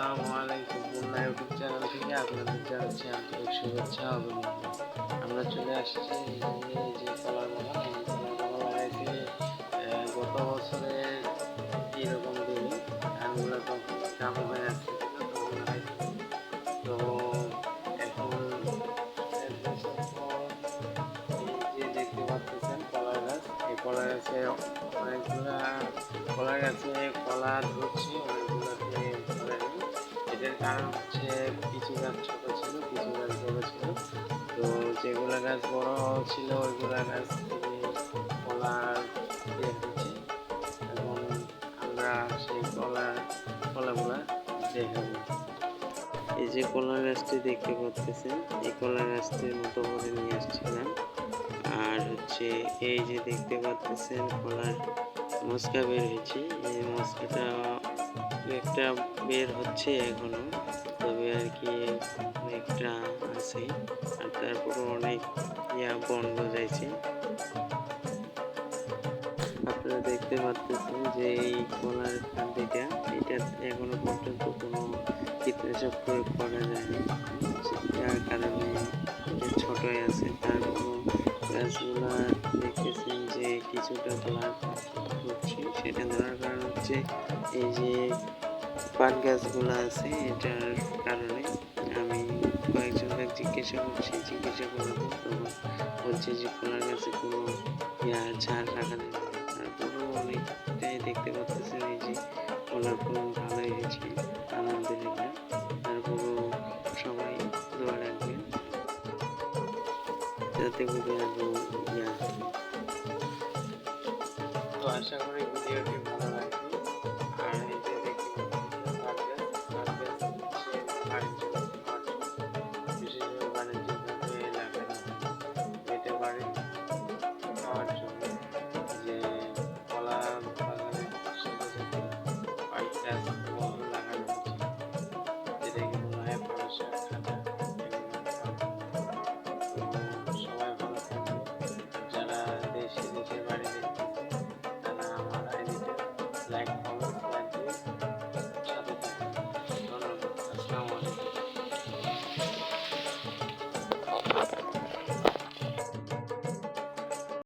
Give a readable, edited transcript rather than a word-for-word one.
আসসালামু আলাইকুম বন্যা ইউটিউব চ্যানেল থেকে আপনাদের জানাচ্ছি আন্তরিক শুভেচ্ছা ও অভিনন্দন। আমরা চলে আসছি এই যে কলার বাগান, এই কলার বাগান লাগাইছি গত বছরের এরকম দিনে ধানগুলো তখন কাবু হয়ে আসছিল তখন লাগাইছি। তো এখন 1 বছর পর এই যে দেখতে পাচ্ছেন কলা গাছ, এই কলা গাছে অনেকগুলা কলা গাছে কলা ধরছে, অনেকগুলোতে ধরেনি। এটার কারণ হচ্ছে কিছু গাছ ছোট ছিল, কিছু গাছ বড় ছিল। তো যেগুলা গাছ বড় ছিল ওইগুলা গাছ থেকে কলা বের হচ্ছে। এখন আমরা সেই কলাগুলা দেখাবো। এই যে কলা গাছটি দেখতে পাচ্ছেন, এই কলা গাছটির মতো করে নিয়ে আসছিলাম। আর হচ্ছে এই যে দেখতে পাচ্ছেন কলার মস্কা বের হয়েছে, এই মস্কাটা একটা বের হচ্ছে এখনো, তবে আর কি অনেকটা আছে। আর তারপরে অনেক বন গজাইছে। আপনারা দেখতে পাচ্ছেন যে এই কলার কান্দিটা, এটা এখনো পর্যন্ত কোনো কীটনাশক প্রয়োগ করা যায়নি, যার কারণে এটা ছোটই আছে। তারপরও গাছগুলা দেখতেছেন যে কিছুটা কলার হচ্ছে, সেটা ধরার কারণ হচ্ছে এই যে পাট গাছগুলো আছে, এটার কারণে। আমি কয়েকজনকে জিজ্ঞাসা করলাম, তখন বলছে যে কলার গাছে কোনো ঝাড় রাখা যাবে না। তারপরেও অনেকটাই দেখতে পাচ্ছেন এই যে কলার ফলন ভালোই হয়েছে আলহামদুলিল্লাহ। তারপরেও সবাই দোয়া রাখবেন যাতে করে আরো তো আশা করি ভিডিওটি ভালো লাগবে। আর এই যে দেখতে পাচ্ছেন পাট গাছ হচ্ছে বাণিজ্যিক খাওয়ার জন্য, বিশেষভাবে বাণিজ্যিকভাবে লাগানো হয়। এটা বাড়ি খাওয়ার জন্য যে কলা বাগানের সাথে সাথে পাট গাছ লাগানো হচ্ছে, যেটাকে বলা হয় পালসা খাতা। তো সবাই ভালো থাকবে। যারা দেশের বাইরে দেখতেছে তারা আমার আইডিটা লাইক